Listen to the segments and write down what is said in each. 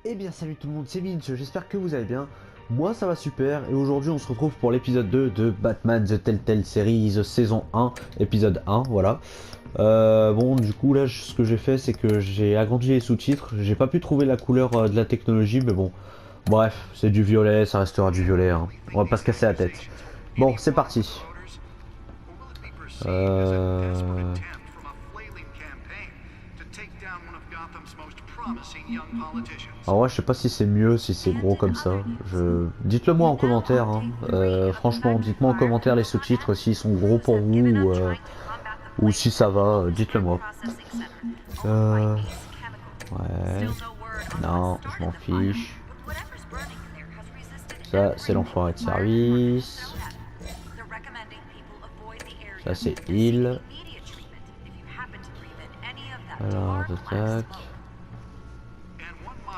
Eh bien salut tout le monde, c'est Vince, j'espère que vous allez bien. Moi ça va super et aujourd'hui on se retrouve pour l'épisode 2 de Batman The Telltale Series saison 1, épisode 1, voilà. Bon du coup là ce que j'ai fait c'est que j'ai agrandi les sous-titres, j'ai pas pu trouver la couleur de la technologie mais bon. Bref, c'est du violet, ça restera du violet, hein. On va pas se casser la tête. Bon, c'est parti. Alors ouais, je sais pas si c'est mieux, si c'est gros comme ça. Dites-le moi en commentaire, hein. Franchement, dites-moi en commentaire les sous-titres s'ils sont gros pour vous ou si ça va, dites-le moi. Ouais. Non, je m'en fiche. Ça, c'est l'enfoiré de service. Ça, c'est il. Alors, tac.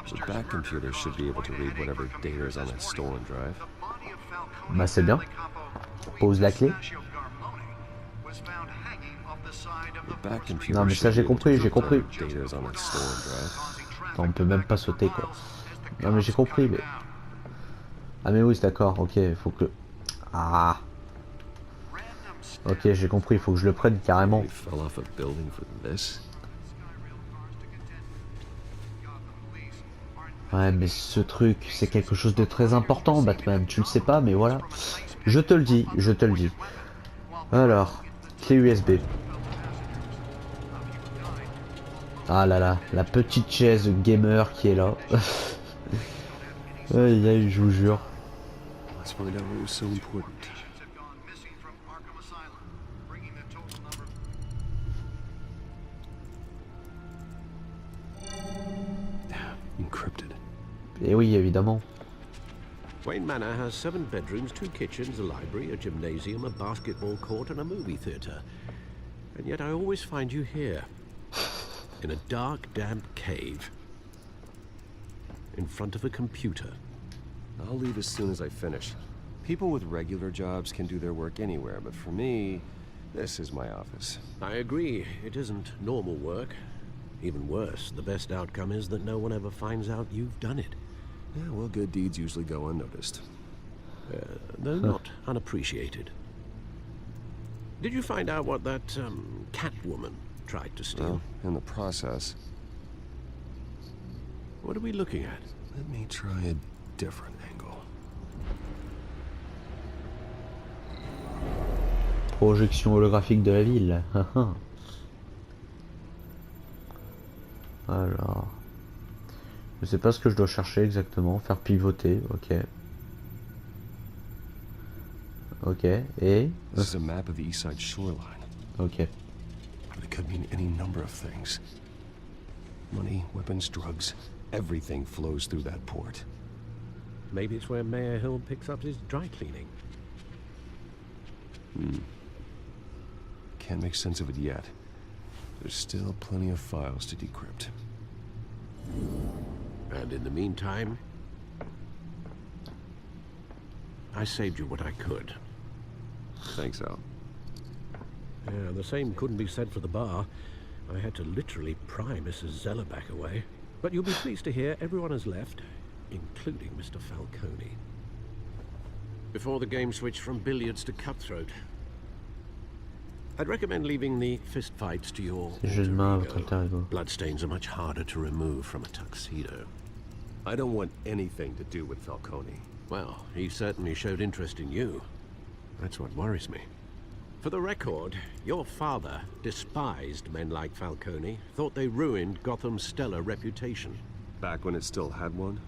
The back computer should be able to read whatever data is on that stolen drive. Bah c'est bien. Pose la clé. The back computer Non mais ça j'ai compris, j'ai compris. data is on that stolen drive. Attends, on peut même pas sauter quoi. Non mais j'ai compris mais... Ah mais oui c'est d'accord, ok, il faut que... Ah. Ok j'ai compris, il faut que je le prenne carrément. We fell off a building for this. Ouais mais ce truc c'est quelque chose de très important Batman, tu le sais pas mais voilà. Je te le dis, je te le dis. Alors, clé USB. Ah là là, la petite chaise gamer qui est là. Aïe aïe, je vous jure. Let's find out what was so important. Encrypted. Et oui, évidemment. Wayne Manor has 7 bedrooms, 2 kitchens, a library, a gymnasium, a basketball court, and a movie theatre. And yet I always find you here, in a dark, damp cave, in front of a computer. I'll leave as soon as I finish. People with regular jobs can do their work anywhere, but for me, this is my office. I agree, it isn't normal work. Even worse, the best outcome is that no one ever finds out you've done it. Yeah, well, good deeds usually go unnoticed. Though not unappreciated. Did you find out what that, Catwoman tried to steal? Well, in the process, What are we looking at? let me try a different angle. Projection holographique de la ville. Alors, je sais pas ce que je dois chercher exactement. Faire pivoter, ok. Ok, et... This is a map of the east side shoreline. Ok. It could mean any number of things. Money, weapons, drugs, everything flows through that port. Maybe it's where Mayor Hill picks up his dry cleaning. Can't make sense of it yet. There's still plenty of files to decrypt. And in the meantime, I saved you what I could. Thanks, Al. Yeah, the same couldn't be said for the bar. I had to literally pry Mrs. Zeller back away. But you'll be pleased to hear everyone has left, including Mr. Falcone. Before the game switched from billiards to cutthroat. I'd recommend leaving the fistfights to your Jeu de main à votre alter alter ego. ego. Bloodstains are much harder to remove from a tuxedo. I don't want anything to do with Falcone. Well, he certainly showed interest in you. That's what worries me. For the record, your father despised men like Falcone, thought they ruined Gotham's stellar reputation. Back when it still had one?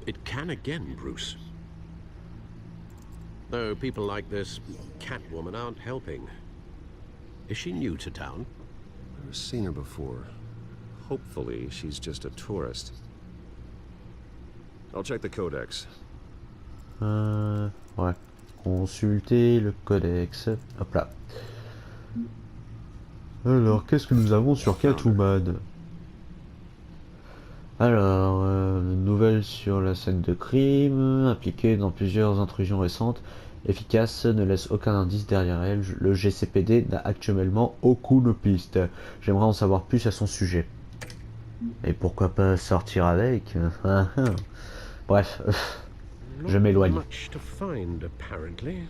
It can again, Bruce. Though people like this Catwoman aren't helping. Is she new to town? I've seen her before. Hopefully, she's just a tourist. I'll check the codex. Ouais. Consulter le codex. Hop là. Alors, qu'est-ce que nous avons sur Catwoman? Alors, nouvelle sur la scène de crime, impliquée dans plusieurs intrusions récentes, efficace, ne laisse aucun indice derrière elle. Le GCPD n'a actuellement aucune piste. J'aimerais en savoir plus à son sujet. Et pourquoi pas sortir avec? Bref, je Not m'éloigne. much to find, apparently.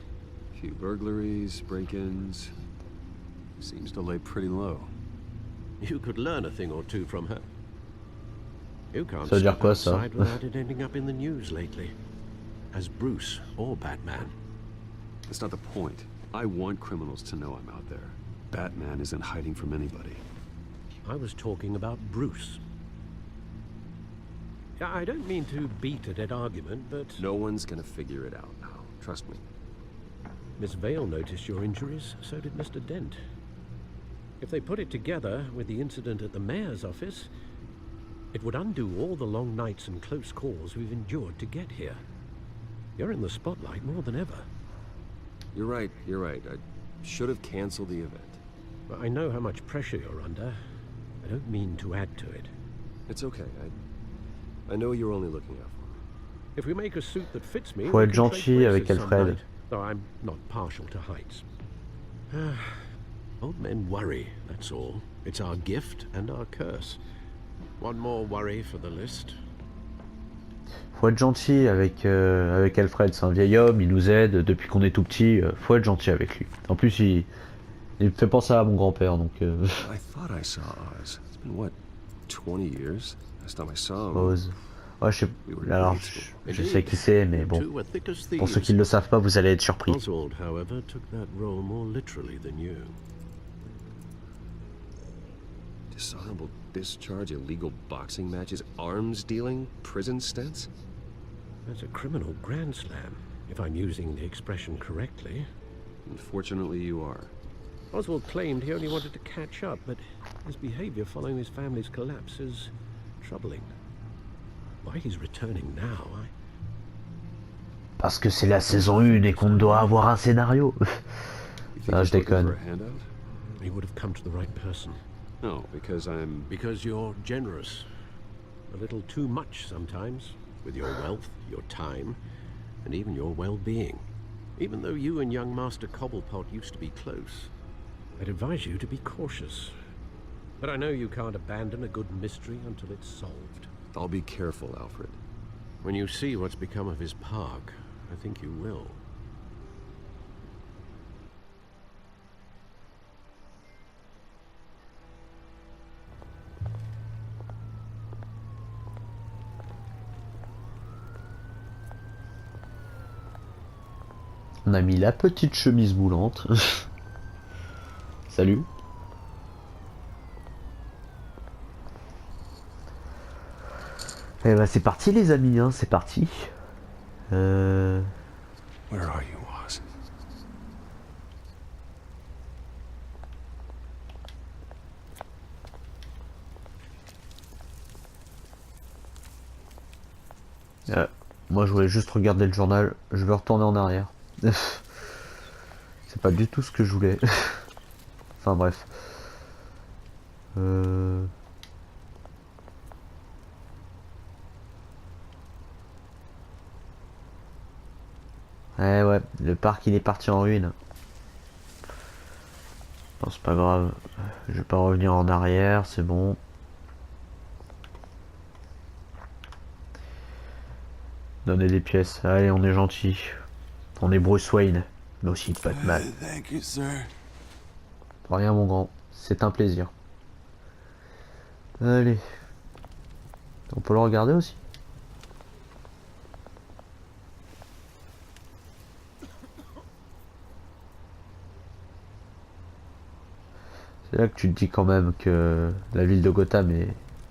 Few burglaries, break-ins. Seems to lay pretty low. You could learn a thing or two from her. You can't Ça veut dire step quoi, ça? outside without it ending up in the news lately. As Bruce or Batman. That's not the point. I want criminals to know I'm out there. Batman isn't hiding from anybody. I was talking about Bruce. I don't mean to beat a dead argument, but No one's gonna figure it out now. Trust me. Miss Vale noticed your injuries, so did Mr. Dent. If they put it together with the incident at the mayor's office, it would undo all the long nights and close calls we've endured to get here. You're in the spotlight more than ever. You're right, you're right. I should have canceled the event. But I know how much pressure you're under. I don't mean to add to it. It's okay. I know you're only looking out for me. If we make a suit that fits me, Faut we être can gentil trade avec places some Alfred. night, though I'm not partial to heights. Old men worry, that's all. It's our gift and our curse. One more worry for the list. Faut être gentil avec Alfred, c'est un vieil homme, il nous aide depuis qu'on est tout petit, faut être gentil avec lui. En plus, il me fait penser à mon grand-père, donc... I thought I saw Oz. It's been, what, 20 years? Last time I saw him. Rose. Ouais, alors, je sais qui c'est, mais bon. Two are thick as Pour ceux thieves. qui ne le savent pas, vous allez être surpris. Oswald, however, took that role more literally than you. Dishonorable discharge, illegal boxing matches, arms dealing, prison stints? That's a criminal grand slam, if I'm using the expression correctly. Unfortunately, you are. Oswald claimed he only wanted to catch up, but his behavior following his family's collapse is troubling. Why he's returning now, Parce que c'est la saison 1 et qu'on doit avoir un scénario. You think Ah, he's je looking déconne. for a handout? he would have come to the right person. No, because I'm... Because you're generous. A little too much sometimes, with your wealth, your time, and even your well-being. Even though you and young Master Cobblepot used to be close, I'd advise you to be cautious. But I know you can't abandon a good mystery until it's solved. I'll be careful, Alfred. When you see what's become of his park, I think you will. On a mis la petite chemise moulante. Salut. Et bah c'est parti les amis, hein, c'est parti. Where are you, Oz? Moi je voulais juste regarder le journal, je vais retourner en arrière. C'est pas du tout ce que je voulais. Enfin bref. Ouais, le parc il est parti en ruine. Non, c'est pas grave. Je vais pas revenir en arrière, c'est bon. Donner des pièces. Allez, on est gentil. On est Bruce Wayne, mais aussi Batman. Thank you, sir. Rien mon grand, c'est un plaisir. Allez. On peut le regarder aussi. C'est là que tu te dis quand même que la ville de Gotham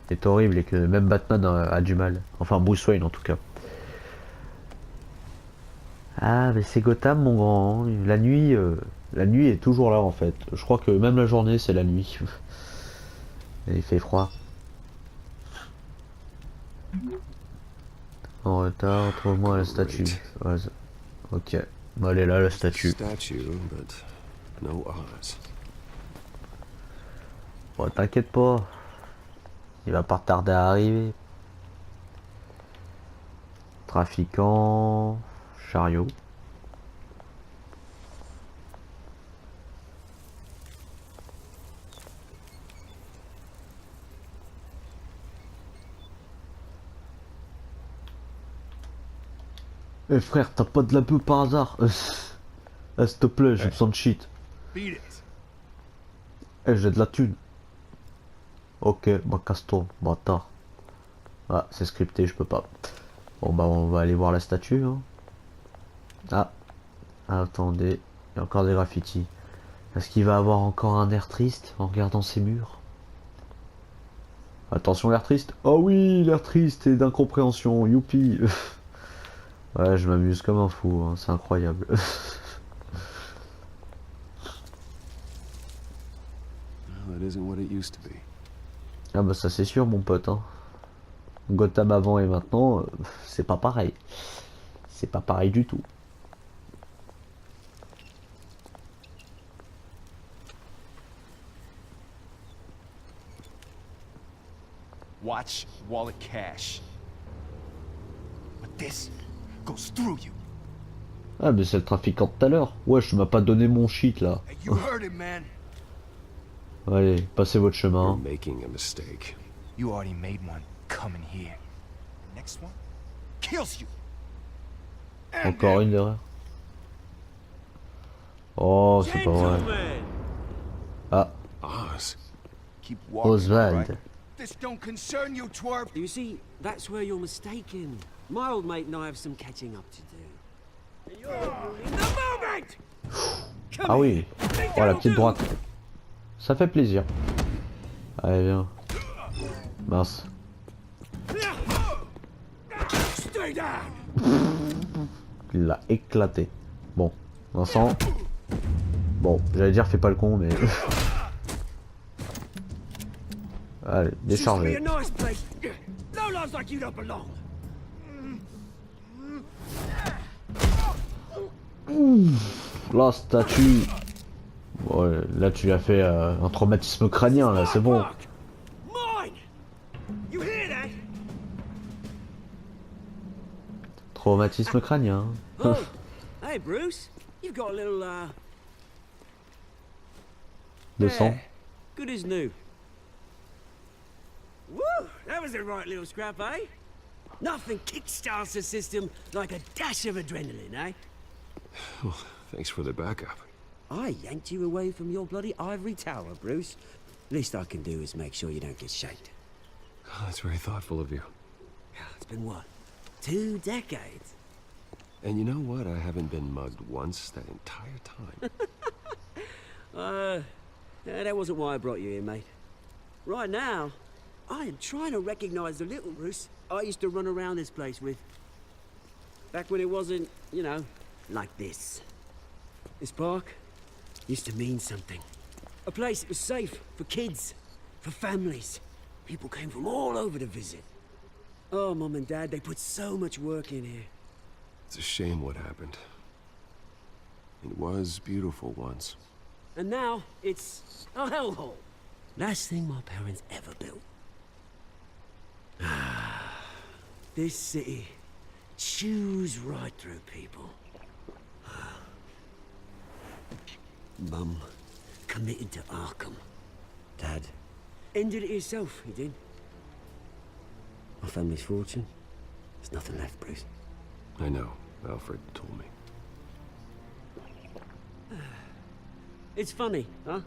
est horrible et que même Batman a du mal. Enfin Bruce Wayne en tout cas. Ah mais c'est Gotham mon grand. La nuit est toujours là en fait. Je crois que même la journée c'est la nuit. Et il fait froid. En retard, trouve-moi la statue. Ouais, ok. Bon, elle est là la statue. Statue, but no Oz. Bon, t'inquiète pas. Il va pas tarder à arriver. Trafiquant. Chariot. Eh frère, t'as pas de la bœuf par hasard? S'il te plaît, j'ai besoin de shit. Beat it. Eh, j'ai de la thune. Ok, bah casse-toi, bâtard. Ah, c'est scripté, je peux pas. Bon bah on va aller voir la statue. Hein. Ah, attendez, il y a encore des graffitis. Est-ce qu'il va avoir encore un air triste en regardant ces murs? Attention l'air triste. Oh oui, l'air triste et d'incompréhension, youpi. Ouais, je m'amuse comme un fou, hein, c'est incroyable. Well, that isn't what it used to be. Ah bah ça c'est sûr mon pote. Hein. Gotham avant et maintenant, c'est pas pareil. C'est pas pareil du tout. Watch wallet cash. But this goes through you. Ah mais c'est le trafiquant de tout à l'heure. Ouais, je m'as pas donné mon shit là. Hey, you heard it, man. Allez, passez votre You're chemin. making a mistake. You already made one coming here. The next one kills you. And Encore une erreur. Oh, c'est pas vrai. Gentlemen! Ah, Oz. keep walking. Oswald. Right? This don't concern you, twerp. You see, that's where you're mistaken. My old mate and I have some catching up to do. You're in the moment! Ah oui. Oh la petite droite. Ça fait plaisir. Allez viens. Mince. Stay down! Il l'a éclaté. Bon, Vincent. Bon, j'allais dire fais pas le con mais. Allez, This used to be déchargez. a nice place. No lives like you don't belong. La statue. Ouais, là tu as fait un traumatisme crânien là, c'est bon. Fuck! Mine! You hear that? Traumatisme crânien. Oh, hey Bruce, you've got a little, 200. yeah, good as new. Woo! That was a right little scrap, eh? Nothing kickstarts the system like a dash of adrenaline, eh? Well, thanks for the backup. I yanked you away from your bloody ivory tower, Bruce. Least I can do is make sure you don't get shanked. Oh, that's very thoughtful of you. It's been what? 2 decades? And you know what? I haven't been mugged once that entire time. Yeah, that wasn't why I brought you here, mate. Right now, I am trying to recognize the little Bruce I used to run around this place with. Back when it wasn't, you know, like this. This park used to mean something. A place that was safe for kids, for families. People came from all over to visit. Oh, Mum and Dad, they put so much work in here. It's a shame what happened. It was beautiful once. And now, it's a hellhole. Last thing my parents ever built. This city chews right through people. Mum committed to Arkham. Dad ended it himself, he did. My family's fortune, there's nothing left, Bruce. I know. Alfred told me. It's funny, huh?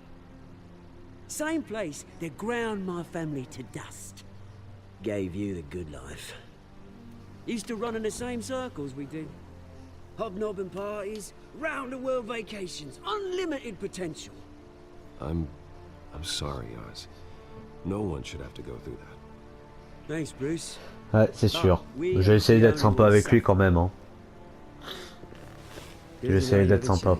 Same place that ground my family to dust. Gave you the good life. Used to run in the same circles we did. Hobnobbing parties, round-the-world vacations, unlimited potential. I'm sorry, Oz. No one should have to go through that. Thanks, Bruce. Ouais, c'est sûr. J'ai essayé d'être sympa avec lui quand même. Hein. J'ai essayé d'être sympa.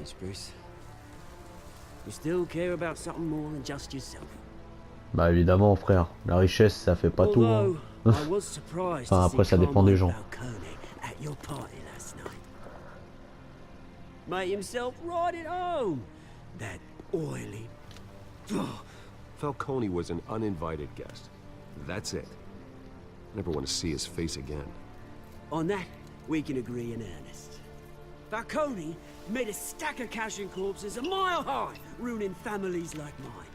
You still care about something more than just yourself. Bah évidemment frère, la richesse ça fait pas tout. Hein. I was surprised Enfin to après see ça dépend des gens. Falcone at your party last night. Made himself right at home. That oily. Falcone was an uninvited guest. That's it. Never want to see his face again. On that, we can agree in earnest. Falcone made a stack of cash and corpses a mile high, ruining families like mine.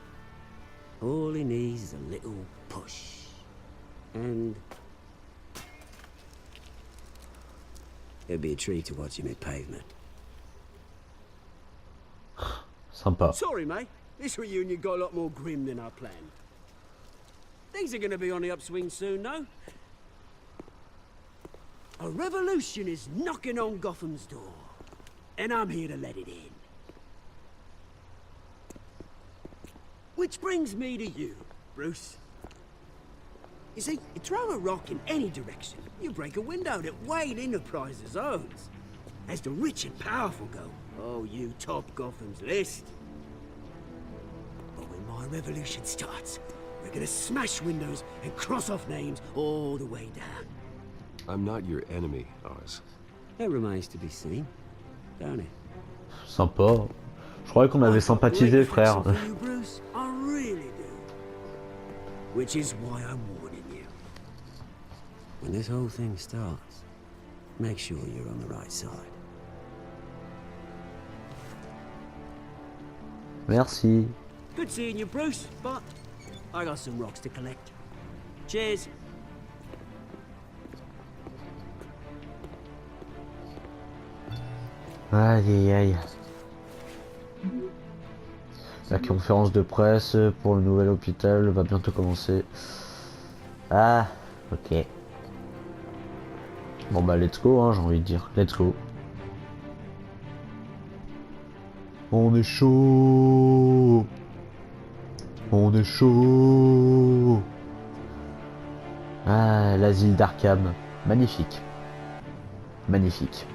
All he needs is a little push. And It'd be a treat to watch him hit pavement. Sympa. Sorry, mate. This reunion got a lot more grim than I planned. Things are gonna be on the upswing soon, though. A revolution is knocking on Gotham's door, and I'm here to let it in. Which brings me to you, Bruce. You see, you throw a rock in any direction, you break a window that Wayne Enterprises owns. As the rich and powerful go, oh, you top Gotham's list. But when my revolution starts, we're gonna smash windows and cross off names all the way down. I'm not your enemy, Oz. That remains to be seen, don't it? Sympa. Je croyais qu'on avait sympathisé, frère. You, Bruce. I really do. Which is why I'm warning you. When this whole thing starts, make sure you're on the right side. Merci. Good seeing you, Bruce, but I got some rocks to collect. Cheers. Aïe aïe aïe. La conférence de presse pour le nouvel hôpital va bientôt commencer. Ah, ok. Bon bah let's go, hein, j'ai envie de dire. Let's go. On est chaud. On est chaud. Ah, l'asile d'Arkham. Magnifique. Magnifique.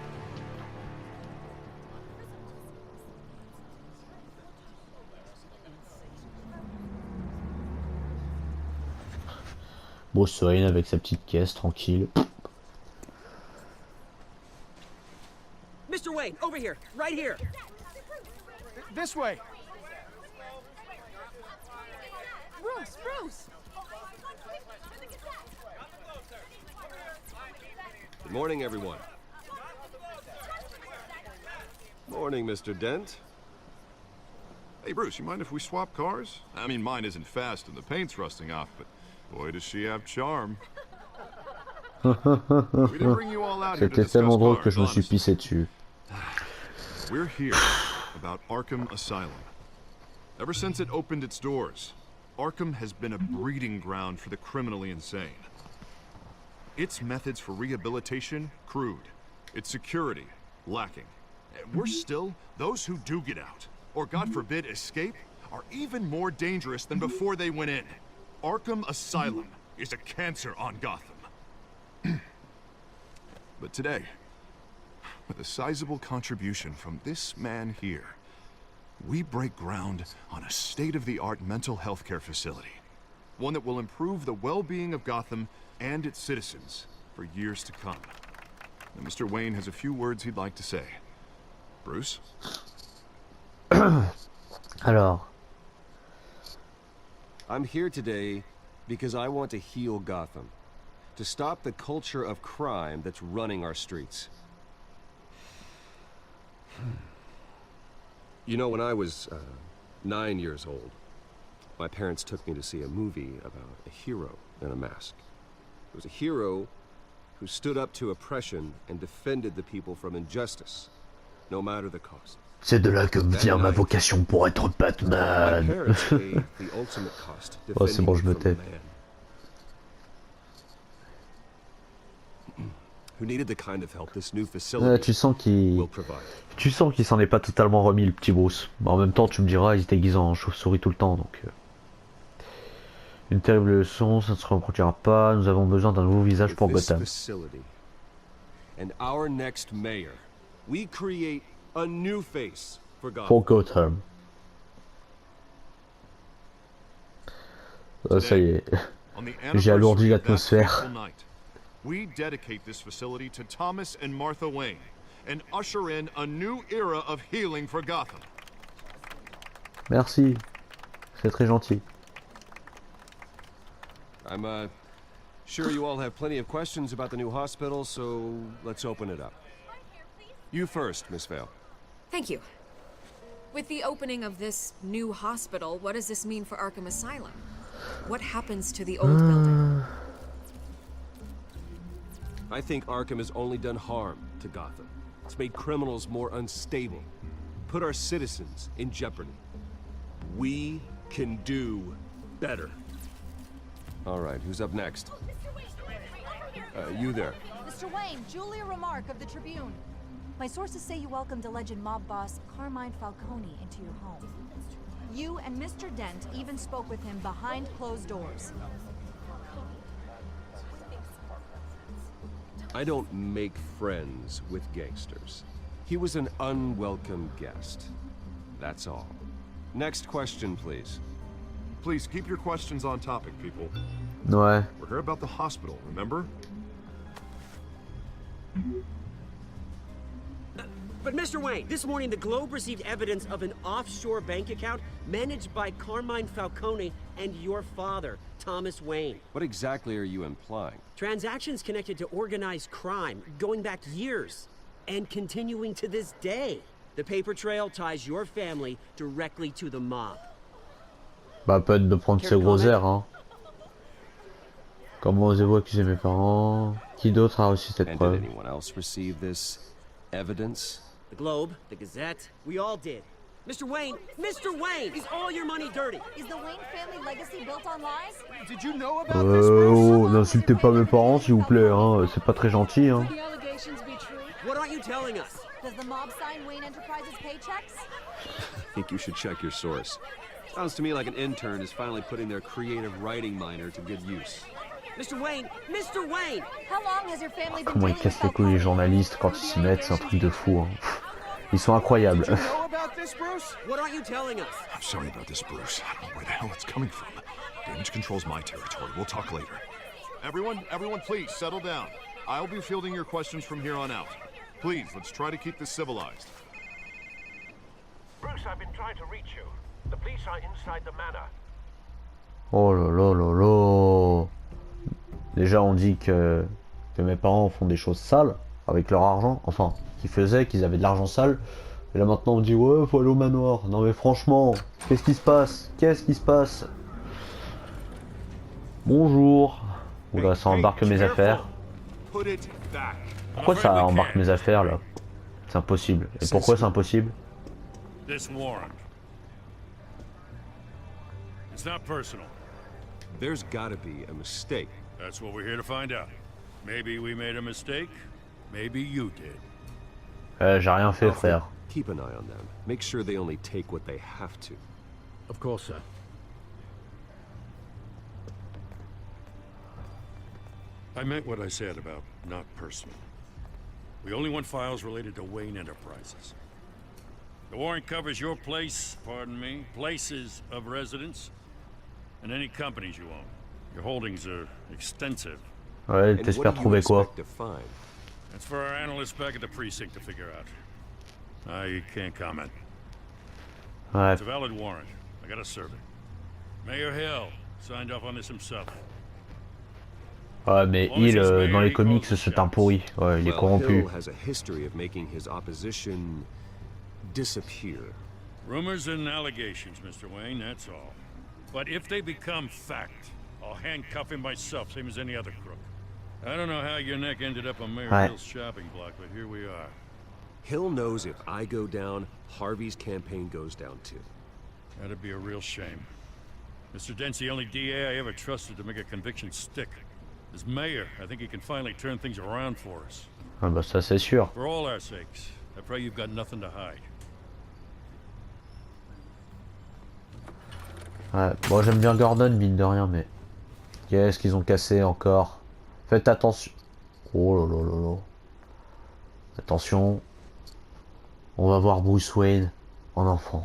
Bruce Wayne avec sa petite caisse, tranquille. Mr. Wayne, over here, right here. This way. Bruce! Good morning, everyone. Morning, Mr. Dent. Hey, Bruce, you mind if we swap cars? I mean, mine isn't fast and the paint's rusting off, but boy, does she have charm. We didn't bring you all out here to C'était discuss tellement drôle que cars, je me suis honestly. pissé dessus. We're here about Arkham Asylum. Ever since it opened its doors, Arkham has been a breeding ground for the criminally insane. Its methods for rehabilitation, crude. Its security, lacking. And worse still, those who do get out, or God forbid escape, are even more dangerous than before they went in. Arkham Asylum is a cancer on Gotham. But today, with a sizable contribution from this man here, we break ground on a state-of-the-art mental health care facility. One that will improve the well-being of Gotham and its citizens for years to come. And Mr. Wayne has a few words he'd like to say. Bruce? Alors, I'm here today because I want to heal Gotham. To stop the culture of crime that's running our streets. You know, when I was 9 years old, my parents took me to see a movie about a hero in a mask. It was a hero who stood up to oppression and defended the people from injustice, no matter the cost. c'est de là que vient ma vocation pour être My Batman. parents paid the ultimate cost, Oh, c'est bon, je me defending tais. from man who needed the kind of help this new facility Tu sens will qu'il provide. s'en est pas totalement remis, le petit Bruce. Mais en même temps, tu me diras, il se déguise en chauve-souris tout le temps, donc... Une terrible leçon, ça ne se reproduira pas. Nous avons besoin d'un nouveau visage pour With this Gotham. facility and our next mayor, we create a new face for Gotham. Pour Gotham. Ça y est. On the J'ai alourdi anniversary of that l'atmosphère. fateful night, we dedicate this facility to Thomas and Martha Wayne and usher in a new era of healing for Gotham. Merci. C'est très gentil. I'm sure you all have plenty of questions about the new hospital, so let's open it up. You first, Miss Vale. Thank you. With the opening of this new hospital, what does this mean for Arkham Asylum? What happens to the old building? I think Arkham has only done harm to Gotham. It's made criminals more unstable, put our citizens in jeopardy. We can do better. All right, who's up next? You there. Mr. Wayne, Julia Remark of the Tribune. My sources say you welcomed alleged mob boss Carmine Falcone into your home. You and Mr. Dent even spoke with him behind closed doors. I don't make friends with gangsters. He was an unwelcome guest. That's all. Next question, please. Please keep your questions on topic, people. Ouais. We're here about the hospital, remember? But Mr. Wayne, this morning the Globe received evidence of an offshore bank account managed by Carmine Falcone and your father, Thomas Wayne. What exactly are you implying? Transactions connected to organized crime going back years and continuing to this day. The paper trail ties your family directly to the mob. Bah, peut-être de prendre ses gros airs, hein. Comment osez-vous accuser mes parents? Qui d'autre a reçu cette And preuve? did anyone else receive this evidence? The Globe, the Gazette, we all did. Mr. Wayne, is all your money dirty? Is the Wayne family legacy built on lies? Did you know about this, Bruce? Oh, n'insultez pas mes parents s'il vous plaît, hein. C'est pas très gentil, hein. The allegations be true? What aren't you telling us? Does the mob sign Wayne Enterprises paychecks? I think you should check your source. Sounds to me like an intern is finally putting their creative writing minor to good use. Mr. Wayne! How long has your family been Comment ils dealing with cassent les couilles les journalistes quand ils s'y mettent, c'est un truc de fou, hein. Ils sont incroyables. Did you know about this, Bruce? What aren't you telling us? I'm sorry about this, Bruce. I don't know where the hell it's coming from. Damage control's my territory. We'll talk later. Everyone, please settle down. I'll be fielding your questions from here on out. Please, let's try to keep this civilized. Bruce, I've been trying to reach you. The police are inside the manor. Oh là là là là. Déjà on dit que mes parents font des choses sales avec leur argent, enfin qu'ils avaient de l'argent sale, et là maintenant on dit ouais faut aller au manoir. Non mais franchement, qu'est-ce qui se passe? Bonjour. Oula, ça embarque mes affaires. Pourquoi ça embarque mes affaires là? C'est impossible. Et pourquoi c'est impossible? This warrant. It's not personal. There's gotta be a mistake. That's what we're here to find out. Maybe we made a mistake. Maybe you did. J'ai rien fait, Alfred, frère. keep an eye on them. Make sure they only take what they have to. Of course, sir. I meant what I said about not personal. We only want files related to Wayne Enterprises. The warrant covers your place, pardon me, places of residence, and any companies you own. Your holdings are extensive. Ouais, t'espères trouver quoi? That's for our analysts back at the precinct to figure out. I can't comment. Ouais. It's a valid warrant. I gotta serve it. Mayor Hill signed off on this himself. Ouais, mais Hill, dans les comics, c'est un pourri. Ouais, il est corrompu. Hill has a history of making his opposition disappear. Rumors and allegations, Mr. Wayne, that's all. But if they become fact, I'll handcuff him myself, same as any other crook. I don't know how your neck ended up on Mayor Hill's shopping block, but here we are. Hill knows if I go down, Harvey's campaign goes down too. That'd be a real shame. Mr. Dent's the only DA I ever trusted to make a conviction stick. As mayor, I think he can finally turn things around for us. Ah bah ça c'est sûr. For all our sakes, I pray you've got nothing to hide. Ouais, bon j'aime bien Gordon mine de rien mais... Qu'est-ce qu'ils ont cassé encore? Faites attention. Oh là là là là. Attention. On va voir Bruce Wayne en enfant.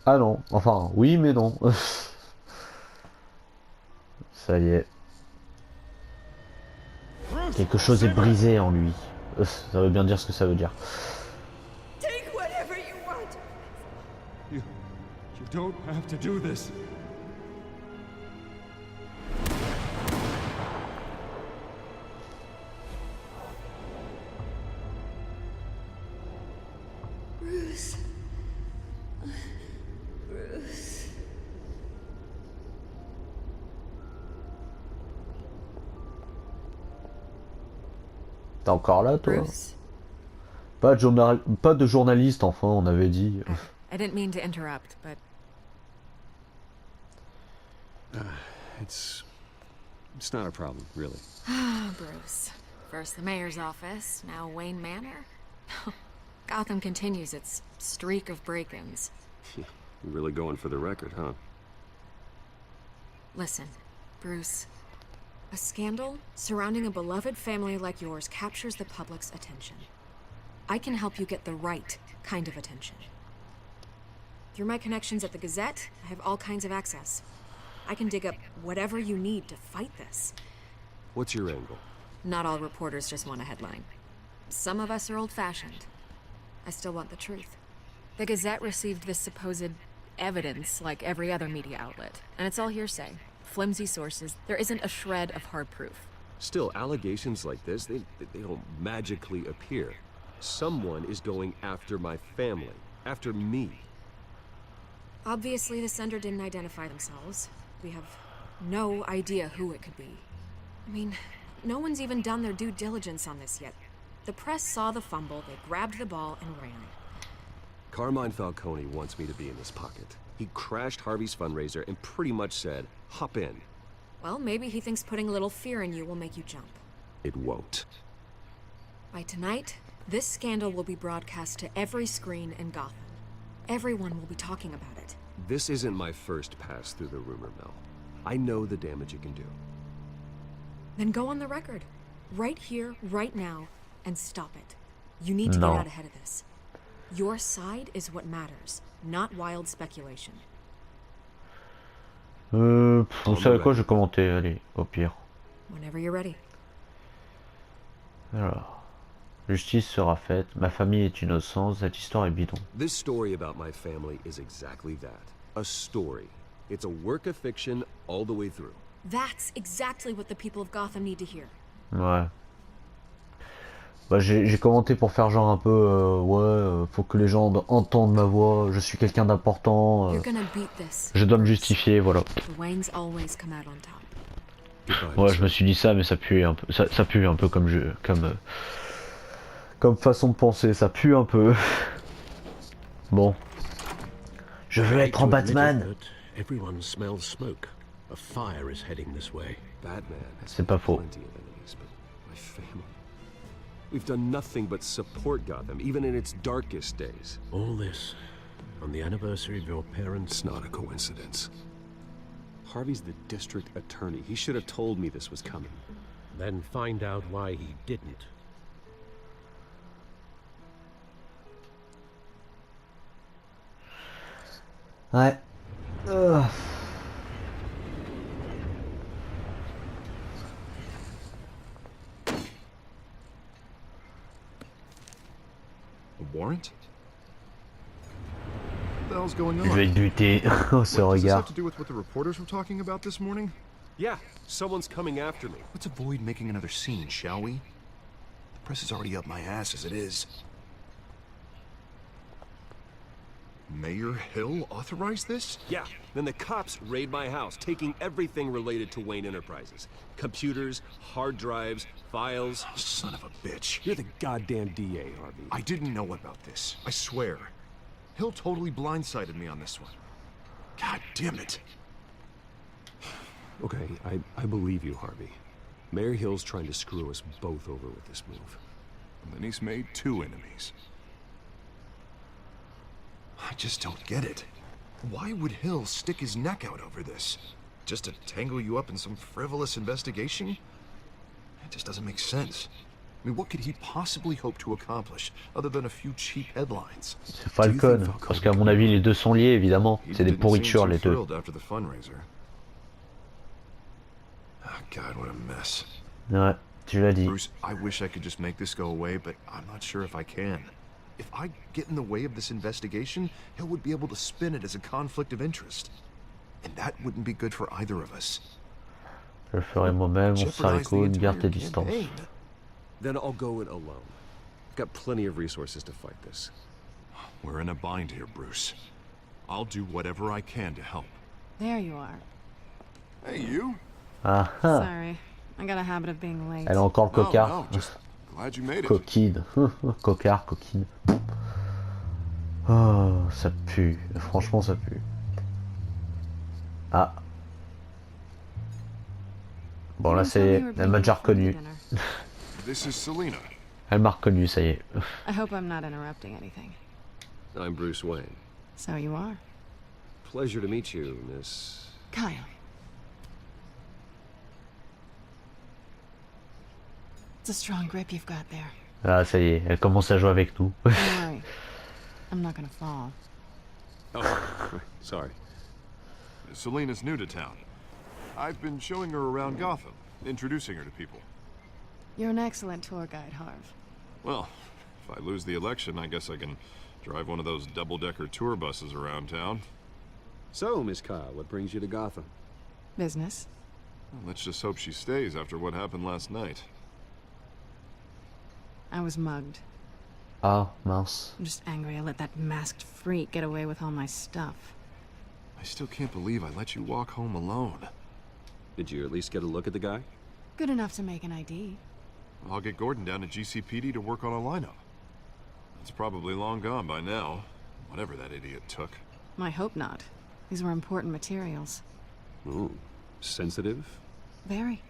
Ah non, enfin oui mais non. Ça y est. Quelque chose est brisé en lui. Ça veut bien dire ce que ça veut dire. Take whatever you want. You don't have to do this. Bruce. Bruce. T'es encore là, toi? Bruce? Pas de journaliste, enfin, on avait dit. I didn't mean to interrupt, but... It's not a problem, really. Bruce. First the mayor's office, now Wayne Manor. Gotham continues its streak of break-ins. You're really going for the record, huh? Listen, Bruce. A scandal surrounding a beloved family like yours captures the public's attention. I can help you get the right kind of attention. Through my connections at the Gazette, I have all kinds of access. I can dig up whatever you need to fight this. What's your angle? Not all reporters just want a headline. Some of us are old-fashioned. I still want the truth. The Gazette received this supposed evidence like every other media outlet, and it's all hearsay. Flimsy sources. There isn't a shred of hard proof. Still, allegations like this, they don't magically appear. Someone is going after my family, after me. Obviously, the sender didn't identify themselves. We have no idea who it could be. I mean, no one's even done their due diligence on this yet. The press saw the fumble, they grabbed the ball and ran. Carmine Falcone wants me to be in his pocket. He crashed Harvey's fundraiser and pretty much said, hop in. Well, maybe he thinks putting a little fear in you will make you jump. It won't. By tonight, this scandal will be broadcast to every screen in Gotham. Everyone will be talking about it. This isn't my first pass through the rumor mill. I know the damage it can do. Then go on the record. Right here, right now, and stop it. You need to get out ahead of this. Your side is what matters, not wild speculation. Vous savez quoi, je vais commenter, allez, au pire. Whenever you're ready. Alors, justice sera faite, ma famille est innocente, cette histoire est bidon. This story about my family is exactly that. A story. It's a work of fiction all the way through. That's exactly what the people of Gotham need to hear. Ouais. Bah, j'ai commenté pour faire genre un peu, faut que les gens entendent ma voix, je suis quelqu'un d'important, je dois me justifier, voilà. Ouais, je me suis dit ça, mais ça pue un peu, ça pue un peu comme façon de penser, ça pue un peu. Bon. Je veux être en Batman. C'est pas faux. We've done nothing but support Gotham, even in its darkest days. All this on the anniversary of your parents'... It's not a coincidence. Harvey's the district attorney. He should have told me this was coming. Then find out why he didn't. Ouais. Warrant? What the hell's going on? Je vais le buter. Oh, ce regard. Does this have to do with what the reporters were talking about this morning? Yeah, someone's coming after me. Let's avoid making another scene, shall we? The press is already up my ass as it is. Mayor Hill authorized this? Yeah, then the cops raid my house, taking everything related to Wayne Enterprises. Computers, hard drives, files. Oh, son of a bitch. You're the goddamn DA, Harvey. I didn't know about this. I swear. Hill totally blindsided me on this one. God damn it. Okay, I believe you, Harvey. Mayor Hill's trying to screw us both over with this move. And then he's made two enemies. I just don't get it. Why would Hill stick his neck out over this? Just to tangle you up in some frivolous investigation? It just doesn't make sense. I mean, what could he possibly hope to accomplish other than a few cheap headlines? C'est Falcone, parce qu'à mon avis les deux sont liés évidemment. C'est des pourritures les deux. After the fundraiser. Oh God, what a mess. Ouais, tu l'as dit. Bruce, I wish I could just make this go away, but I'm not sure if I can. If I get in the way of this investigation, Hill would be able to spin it as a conflict of interest. And that wouldn't be good for either of us. Je le ferai moi-même, on sera les coudes, garde tes distances. Then I'll go it alone. I've got plenty of resources to fight this. We're in a bind here, Bruce. I'll do whatever I can to help. There you are. Hey, you? Ah ah. Sorry, I got a habit of being late. Elle a encore le cocard. No, just Glad you made it. Coquine. Cocard, coquine. Oh, ça pue. Franchement, ça pue. Ah. Bon, là, c'est... Elle m'a déjà reconnu. This is Selena. Elle m'a reconnu, ça y est. I hope I'm not interrupting anything. I'm Bruce Wayne. So you are. Pleasure to meet you, Miss... Kyle. It's a strong grip you've got there. Ah, ça y est, elle commence à jouer avec nous. Don't worry. I'm not gonna fall. Oh, sorry. Selena's new to town. I've been showing her around Gotham, introducing her to people. You're an excellent tour guide, Harv. Well, if I lose the election, I guess I can drive one of those double-decker tour buses around town. So, Miss Kyle, what brings you to Gotham? Business. Well, let's just hope she stays after what happened last night. I was mugged. Ah, mince. I'm just angry I let that masked freak get away with all my stuff. I still can't believe I let you walk home alone. Did you at least get a look at the guy? Good enough to make an ID. I'll get Gordon down at GCPD to work on a lineup. It's probably long gone by now, whatever that idiot took. I hope not. These were important materials. Ooh, sensitive? Very.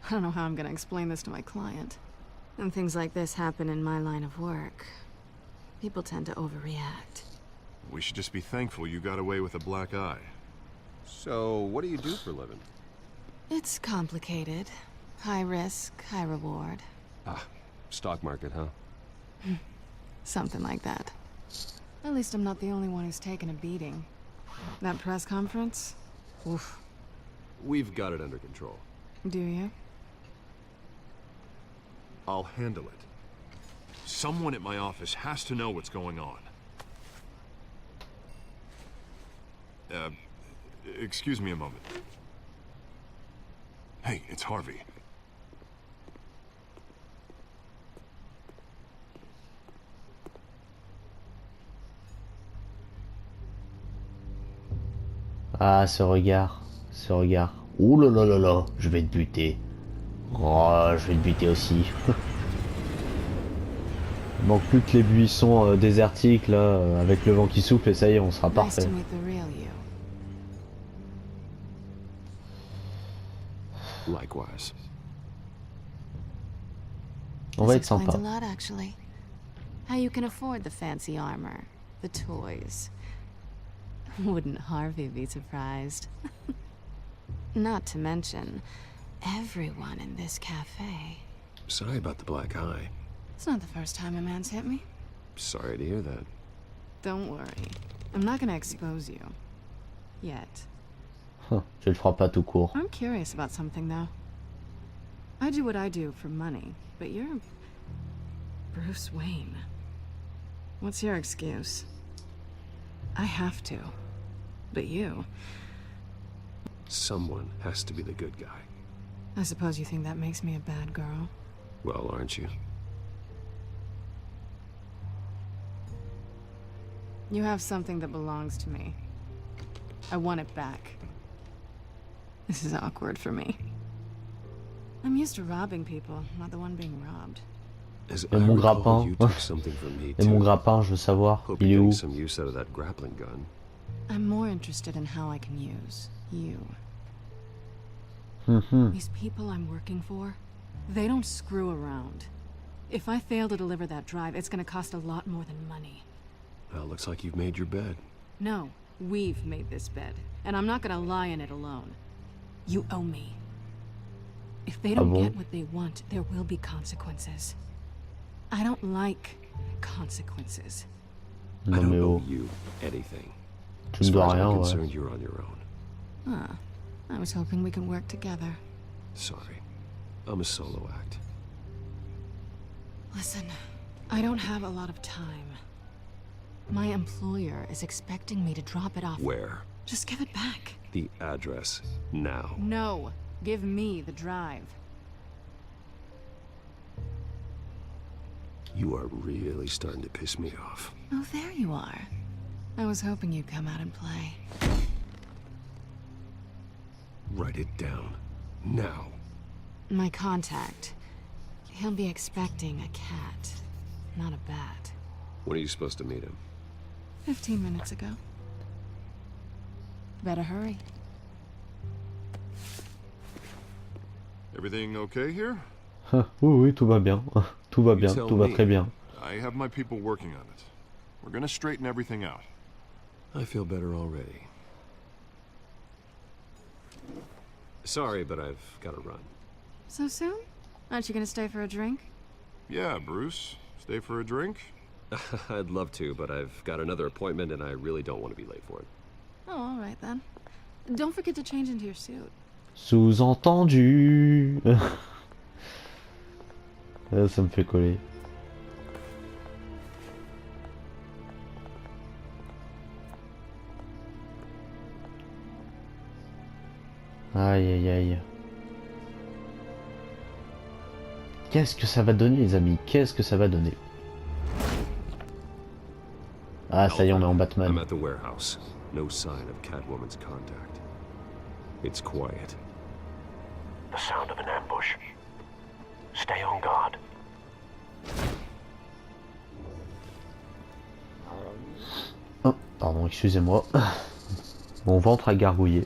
I don't know how I'm gonna explain this to my client. When things like this happen in my line of work, people tend to overreact. We should just be thankful you got away with a black eye. So, what do you do for a living? It's complicated. High risk, high reward. Ah, stock market, huh? Something like that. At least I'm not the only one who's taken a beating. That press conference? Oof. We've got it under control. Do you? I'll handle it. Someone at my office has to know what's going on. Excuse me a moment. Hey, it's Harvey. Ah, ce regard. Ce regard. Ouh là là là là, je vais te buter. Oh, je vais te buter aussi. Il manque plus que les buissons désertiques là, avec le vent qui souffle et ça y est, on sera parfait. Likewise. On va être sympa. How you can afford the fancy armor, the toys. Wouldn't Harvey be surprised? Not to mention, everyone in this cafe. Sorry about the black eye. It's not the first time a man's hit me. Sorry to hear that. Don't worry. I'm not gonna expose you. Yet. Tu le feras pas tout court. I'm curious about something, though. I do what I do for money, but you're... Bruce Wayne. What's your excuse? I have to. But you... Someone has to be the good guy. I suppose you think that makes me a bad girl? Well, aren't you? You have something that belongs to me. I want it back. This is awkward for me. I'm used to robbing people, not the one being robbed. As Et mon grappin. you took something from me Et mon too. grappin, je veux savoir, Hope il est you're où? getting some use out of that grappling gun. I'm more interested in how I can use you. These people I'm working for, they don't screw around. If I fail to deliver that drive, it's gonna cost a lot more than money. Well, looks like you've made your bed. No, we've made this bed, and I'm not gonna lie in it alone. You owe me. If they don't get what they want, there will be consequences. I don't like consequences. I don't mais owe oh. you anything. Tu As me far dois as rien, I'm ouais. concerned, you're on your own. Huh. I was hoping we could work together. Sorry. I'm a solo act. Listen, I don't have a lot of time. My employer is expecting me to drop it off. Where? Just give it back. The address. Now. No. Give me the drive. You are really starting to piss me off. Oh, there you are. I was hoping you'd come out and play. Write it down. Now. My contact. He'll be expecting a cat, not a bat. When are you supposed to meet him? 15 minutes ago. Better hurry. Everything okay here? Oui, oui, tout va bien. Tout va bien, tout va très bien. I have my people working on it. We're gonna straighten everything out. I feel better already. Sorry, but I've got to run. So soon? Aren't you gonna stay for a drink? Yeah, Bruce. Stay for a drink? I'd love to, but I've got another appointment and I really don't want to be late for it. Oh, all right then. Don't forget to change into your suit. Sous-entendu. Ça me fait coller. Aïe aïe aïe. Qu'est-ce que ça va donner les amis? Qu'est-ce que ça va donner? Ah ça y est, on est en Batman. I'm at the warehouse. No sign of Catwoman's contact. It's quiet. The sound of an ambush. Stay on guard. Oh, pardon, excusez-moi. Mon ventre a gargouillé.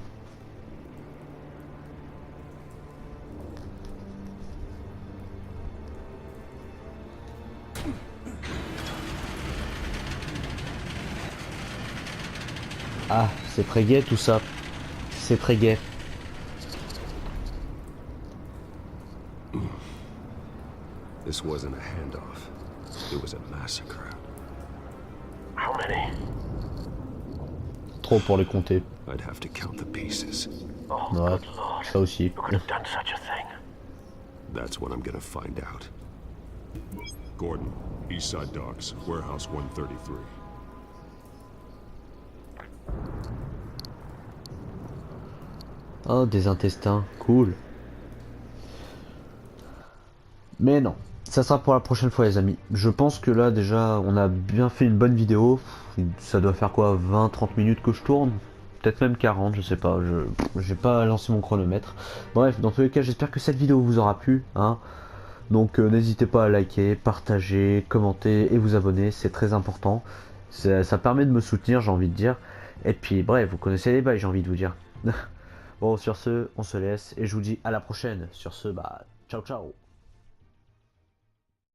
Ah, c'est très gai tout ça. C'est très gai. This wasn't a handoff. It was a massacre. How many? Trop pour les compter. I'd have to count the pieces. Oh, Ouais, good Lord. ça aussi. Who could have done such a thing? That's what I'm gonna find out. Gordon, Eastside Docks, Warehouse 133. Oh, des intestins, cool. Mais non, ça sera pour la prochaine fois les amis. Je pense que là déjà, on a bien fait une bonne vidéo. Ça doit faire quoi, 20-30 minutes que je tourne? Peut-être même 40, je sais pas, j'ai pas lancé mon chronomètre. Bref, dans tous les cas, j'espère que cette vidéo vous aura plu, hein. Donc n'hésitez pas à liker, partager, commenter et vous abonner, c'est très important. Ça permet de me soutenir, j'ai envie de dire. Et puis bref, vous connaissez les bails, j'ai envie de vous dire. Bon, sur ce, on se laisse et je vous dis à la prochaine. Sur ce, bah, ciao ciao.